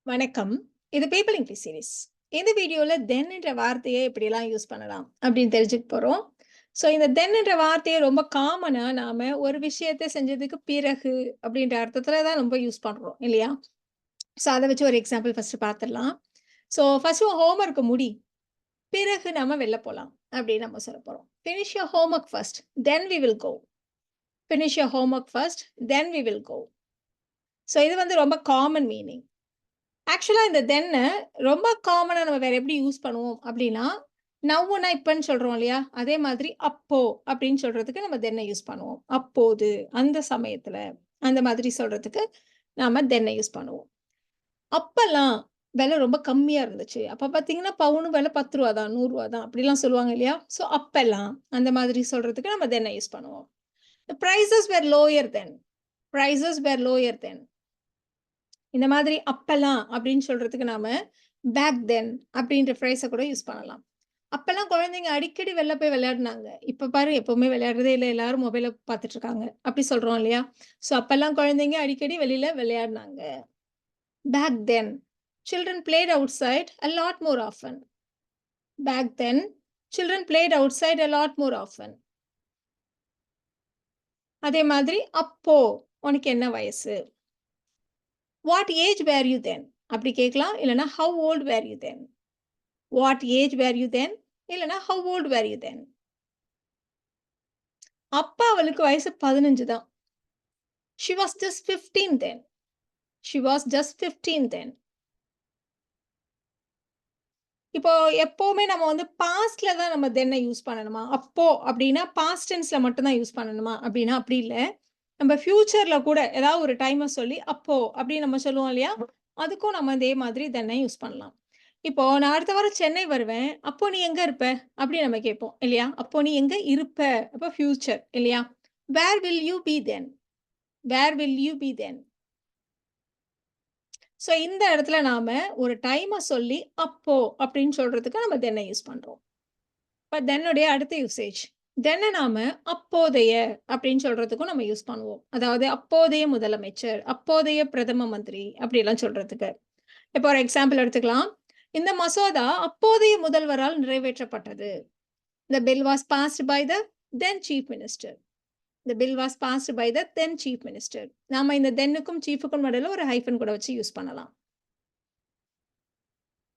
வணக்கம். இது people English series. இந்த வீடியோல தென் என்ற வார்த்தையை எப்படியெல்லாம் யூஸ் பண்ணலாம் அப்படின்னு தெரிஞ்சுக்க போறோம். ஸோ இந்த தென் என்ற வார்த்தையை ரொம்ப காமனா நாம ஒரு விஷயத்தை செஞ்சதுக்கு பிறகு அப்படின்ற அர்த்தத்துல தான் ரொம்ப யூஸ் பண்றோம் இல்லையா? ஸோ அத வச்சு ஒரு எக்ஸாம்பிள் ஃபர்ஸ்ட் பார்த்துடலாம். ஸோ ஃபர்ஸ்ட் உன் ஹோம்வொர்க்க முடி. பிறகு நாம வெளில போலாம் அப்படின்னு நம்ம சொல்லப் போறோம். Finish your homework first, then we will go. Finish your homework first, then we will go. So இது வந்து ரொம்ப காமன் மீனிங். ஆக்சுவலா இந்த தென்ன ரொம்ப காமனா நம்ம வேற எப்படி யூஸ் பண்ணுவோம் அப்படின்னா, நவ்வுனா இப்பன்னு சொல்றோம் இல்லையா? அதே மாதிரி அப்போ அப்படின்னு சொல்றதுக்கு நம்ம தென்ன யூஸ் பண்ணுவோம். அப்போது, அந்த சமயத்துல, அந்த மாதிரி சொல்றதுக்கு நாம தென்ன யூஸ் பண்ணுவோம். அப்பல்லாம் விலை ரொம்ப கம்மியா இருந்துச்சு. அப்ப பார்த்தீங்கன்னா, பவுன் விலை ரூ. 10 தான், ரூ. 100 தான் அப்படிலாம் சொல்லுவாங்க இல்லையா? ஸோ அப்பல்லாம் அந்த மாதிரி சொல்றதுக்கு நம்ம தென்ன யூஸ் பண்ணுவோம். The prices were lower then. Prices were lower then. இந்த மாதிரி அப்பல்லாம் அப்படின்னு சொல்றதுக்கு நாம பேக் தென் அப்படின்ற ஃப்ரேஸ கூட யூஸ் பண்ணலாம். அப்பல்லாம் குழந்தைங்க அடிக்கடி வெளில போய் விளையாடுனாங்க. இப்ப பாரு எப்பவுமே விளையாடுறதே இல்ல. எல்லாரும் மொபைல பார்த்துட்டு இருக்காங்க. அப்படி சொல்றோம் இல்லையா? ஸோ அப்பல்லாம் குழந்தைங்க அடிக்கடி வெளியில விளையாடுனாங்க. Back then children played outside a lot more often. Back then children played outside a lot more often. அதே மாதிரி அப்போ உனக்கு என்ன வயசு? What age were you then? அப்படி கேட்கலாம். இல்லன்னா how old were you then? What age were you then? இல்லன்னா how old were you then? அப்ப அவளுக்கு வயசு 15 தான். She was just 15 then. She was just 15 then. இப்போ எப்பவுமே நம்ம வந்து பாஸ்ட்ல தான் நம்ம தென்ன யூஸ் பண்ணணுமா? அப்போ அப்டின்னா பாஸ்ட் டென்ஸ்ல மட்டும் தான் யூஸ் பண்ணணுமா? அப்டின்னா அப்டி இல்ல. நம்ம ஃபியூச்சர்ல கூட ஏதாவது ஒரு டைம சொல்லி அப்போ அப்டின்னு நம்ம சொல்லுவோம் இல்லையா? அதுக்கும் நம்ம இதே மாதிரி தென்ன யூஸ் பண்ணலாம். இப்போ நான் அடுத்த வாரம் சென்னை வருவேன். அப்போ நீ எங்க இருப்ப? அப்டின்னு நம்ம கேட்போம் இல்லையா? அப்போ நீ எங்க இருப்ப? அப்ப ஃபியூச்சர் இல்லையா? Where will you be then? Where will you be then? So இந்த இடத்துல நாம ஒரு டைம சொல்லி அப்போ அப்படின்னு சொல்றதுக்கு நம்ம தென்னை யூஸ் பண்றோம். இப்ப தென்னுடைய அடுத்த யூசேஜ். தென்ன நாம அப்போதைய அப்படின்னு சொல்றதுக்கும் நம்ம யூஸ் பண்ணுவோம். அதாவது அப்போதைய முதலமைச்சர், அப்போதைய பிரதம மந்திரி அப்படிலாம் சொல்றதுக்கு. இப்போ ஒரு எக்ஸாம்பிள் எடுத்துக்கலாம். இந்த மசோதா அப்போதைய முதல்வரால் நிறைவேற்றப்பட்டது. The bill was passed by the then chief minister. The bill was passed by the then chief minister. நாம இந்த தென்னுக்கும் சீஃப்க்கும் நடுவுல ஒரு ஹைஃபன் கூட வச்சு யூஸ் பண்ணலாம்.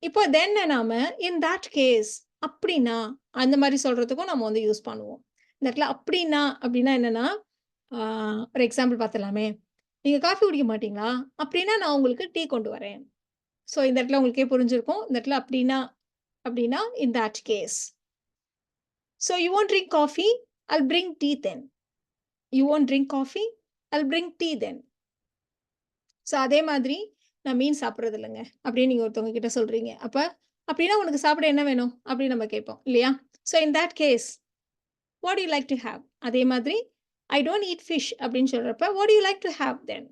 இப்போ தென்ன நாம இன் தட் கேஸ் அப்படின்னா, அந்த மாரி சொல்றதுக்கும் நம்ம வந்து யூஸ் பண்ணுவோம். இந்த இடத்துல அப்படின்னா அப்படின்னா என்னன்னா, ஆ ஒரு எக்ஸாம்பிள் பார்த்துடலாமே. "நீங்க காஃபி குடிக்க மாட்டீங்களா? அப்படின்னா நான் உங்களுக்கு டீ கொண்டு வரேன்." ஸோ இந்த இடத்துல உங்களுக்கே புரிஞ்சிருக்கும். இந்த இடத்துல அப்படின்னா அப்படின்னா in that case. "So you want drink coffee? I'll bring tea then." "You want drink coffee? I'll bring tea then." So அதே மாதிரி நான் மீன் சாப்பிடுறது இல்லங்க. அப்படின்னு நீங்க ஒருத்தவங்க கிட்ட சொல்றீங்க. அப்ப அப்படின்னா உனக்கு சாப்பிட என்ன வேணும்? அப்படின்னு நம்ம கேட்போம் இல்லையா? So in that case what do you like to have? அதே மாதிரி ஐ டோன்ட் ஈட் ஃபிஷ் அப்படின்னு சொல்றப்ப what do you like to have then?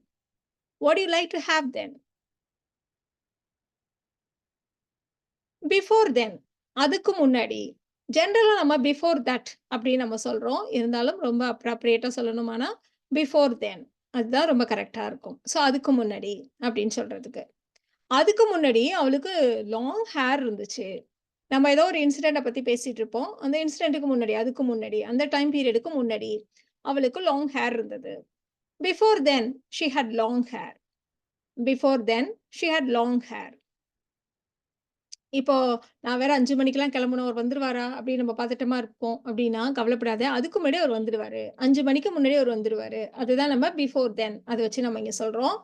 What do you like to have then? Before then அதுக்கு முன்னாடி. ஜெனரலா நம்ம பிஃபோர் தட் அப்படின்னு நம்ம சொல்றோம். இருந்தாலும் ரொம்ப அப்ராப்ரியேட்டா சொல்லணுமானா பிஃபோர் தென் அதுதான் ரொம்ப கரெக்ட்டா இருக்கும். ஸோ அதுக்கு முன்னாடி அப்படின்னு சொல்றதுக்கு. அதுக்கு முன்னாடி அவளுக்கு லாங் ஹேர் இருந்துச்சு. நம்ம ஏதோ ஒரு இன்சிடென்ட்ட பத்தி பேசிட்டு இருப்போம். அந்த இன்சிடென்ட்க்கு முன்னாடி, அதுக்கு முன்னாடி, அந்த டைம் பீரியடுக்கு முன்னாடி அவளுக்கு லாங் ஹேர் இருந்தது. Before then she had long hair. Before then she had long hair. இப்போ நான் வேற 5 மணிக்கெல்லாம் கிளம்பணும். அவர் வந்துருவாரா? அப்படின்னு நம்ம பதட்டமா இருப்போம் அப்படின்னா, கவலைப்படாத. அதுக்கு முன்னாடியே அவர் வந்துருவாரு. 5 மணிக்கு முன்னாடியே அவர் வந்துருவாரு. அதுதான் நம்ம பிஃபோர் தென். அத வச்சு நம்ம இங்க சொல்றோம்.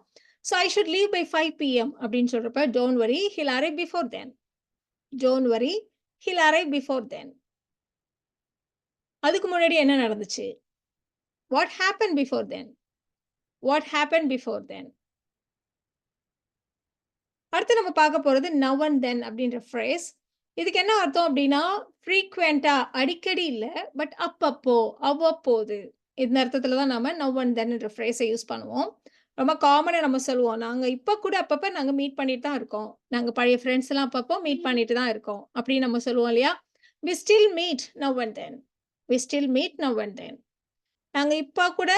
"So I should leave by 5 PM" அப்படின்னு சொல்றப்ப, don't worry he'll arrive before then. Don't worry he'll arrive before then. அதுக்கு முன்னாடி என்ன நடந்துச்சு? What happen before then? What happen before then? அடுத்து நம்ம பார்க்க போறது நவ் அண்ட் தென் அப்படின்ற ஃப்ரேஸ். இதுக்கு என்ன அர்த்தம் அப்படின்னா, ஃப்ரீக்வென்ட்டா அடிக்கடி இல்ல. பட் அப்பப்போ, அவ்வப்போது. இந்த அர்த்தத்தில தான் நாம நவ் அண்ட் தென்ன்ற ஃப்ரேஸ யூஸ் பண்ணுவோம். ரொம்ப காமனா நம்ம சொல்லுவோம். நாங்க இப்ப கூட அப்பப்ப நாங்க மீட் பண்ணிட்டு தான் இருக்கோம். நாங்க பழைய ஃப்ரெண்ட்ஸ் எல்லாம் அப்பப்போ மீட் பண்ணிட்டு தான் இருக்கோம். அப்படின்னு நம்ம சொல்லுவோம் இல்லையா? We still meet now and then. We still meet now and then. நாங்க இப்ப கூட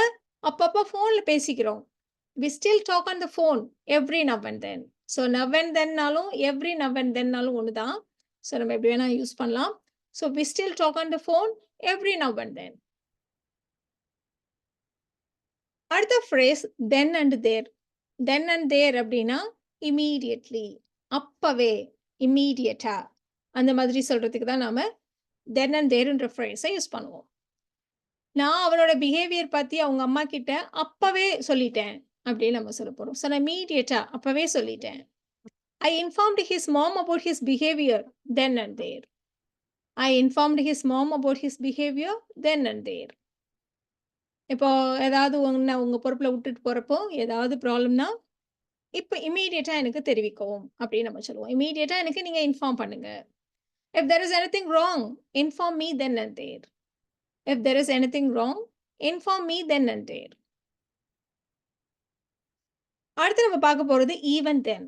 அப்பப்போ ஃபோன்ல பேசிக்கிறோம். We still talk on the phone every now and then. So now and தென்னாலும் எவ்ரி நவ் அண்ட் தென்னாலும் ஒன்று தான். ஸோ நம்ம எப்படி வேணால் யூஸ் பண்ணலாம். So we still talk on the phone every now and then. அடுத்த phrase then and there. Then and there அப்படின்னா இமீடியட்லி, அப்பவே, இமீடியட்டா அந்த மாதிரி சொல்றதுக்கு தான் நாம தென் அண்ட் தேர்ன்ற ஃப்ரேஸை யூஸ் பண்ணுவோம். நான் அவளோட பிஹேவியர் பத்தி அவங்க அம்மா கிட்ட அப்பவே சொல்லிட்டேன் அப்படின்னு நம்ம சொல்ல போறோம். ஸோ நான் இமீடியட்டா அப்பவே சொல்லிட்டேன். I informed his mom about his behavior then and there. I informed his mom about his behavior then and there. இப்போ ஏதாவது உங்க பொறுப்புல விட்டுட்டு போறப்போ ஏதாவது ப்ராப்ளம்னா இப்போ இமீடியட்டா எனக்கு தெரிவிக்கவும் அப்படின்னு நம்ம சொல்லுவோம். இமீடியட்டா எனக்கு நீங்க இன்ஃபார்ம் பண்ணுங்க. If there is anything wrong, inform me then and there. If there is anything wrong, inform me then and there. அடுத்து நம்ம பார்க்க போறது ஈவன் தென்.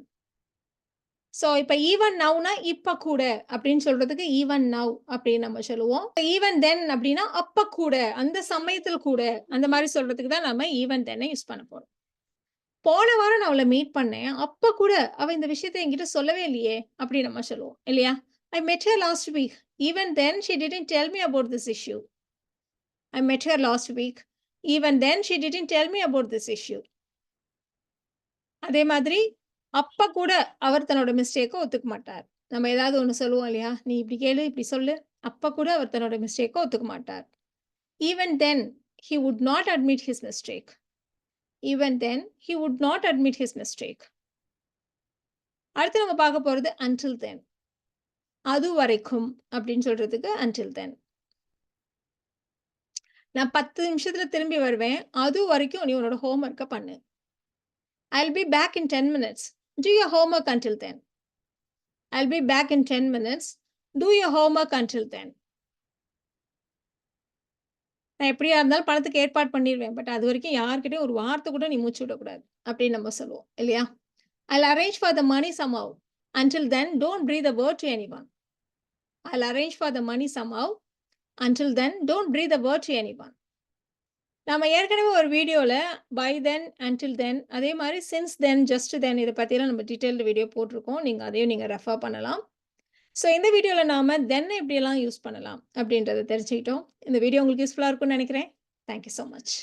ஸோ இப்ப ஈவன் நவ்னா இப்ப கூட அப்படின்னு சொல்றதுக்கு ஈவன் நவ் அப்படின்னு நம்ம சொல்லுவோம். ஈவன் தென் அப்படின்னா அப்ப கூட, அந்த சமயத்தில் கூட அந்த மாதிரி சொல்றதுக்கு தான் நம்ம ஈவன் தென்னை யூஸ் பண்ண போறோம். போன வாரம் நான் அவளை மீட் பண்ணேன். அப்ப கூட அவ இந்த விஷயத்தை என்கிட்ட சொல்லவே இல்லையே அப்படின்னு நம்ம சொல்லுவோம் இல்லையா? I met her last week. Even then she didn't tell me about this issue. I met her last week. Even then she didn't tell me about this issue. அதே மாதிரி அப்ப கூட அவர் தன்னோட மிஸ்டேக்க ஒத்துக்க மாட்டார். நம்ம ஏதாவது ஒண்ணு சொல்லுவோம் இல்லையா? நீ இப்படி கேளு, இப்படி சொல்லு. அப்ப கூட அவர் தன்னோட மிஸ்டேக்க ஒத்துக்க மாட்டார். Even then he would not admit his mistake. Even then he would not admit his mistake. அடுத்து நம்ம பார்க்க போறது until then. அது வரைக்கும் அப்படின்னு சொல்றதுக்கு until then. நான் 10 நிமிஷத்துல திரும்பி வருவேன். அது வரைக்கும் நீ உன்னோட ஹோம்வொர்க்க பண்ணு. I'll be back in 10 minutes. Do your homework until then. I'll be back in 10 minutes. Do your homework until then. நான் எப்படியா இருந்தாலும் பணத்துக்கு ஏற்பாடு பண்ணிருவேன். பட் அது வரைக்கும் யார்கிட்டயும் ஒரு வார்த்தை கூட நீ மூச்சு விடக்கூடாது. அப்படின்னு நம்ம சொல்லுவோம் இல்லையா? I'll arrange for the money somehow. Until then, don't breathe a word to anyone. I'll arrange for the money somehow. Until then, don't breathe a word to anyone. நம்ம ஏற்கனவே ஒரு வீடியோல பை தென், அன்டில் தென், அதே மாதிரி since தென், just தென் இதை பற்றிலாம் நம்ம detailed video போட்டிருக்கோம். நீங்கள் அதையும் நீங்கள் ரெஃபர் பண்ணலாம். ஸோ இந்த வீடியோவில் நாம் தென்னை எப்படியெல்லாம் யூஸ் பண்ணலாம் அப்படின்றத தெரிஞ்சுக்கிட்டோம். இந்த வீடியோ உங்களுக்கு யூஸ்ஃபுல்லாக இருக்கும்னு நினைக்கிறேன். Thank you so much.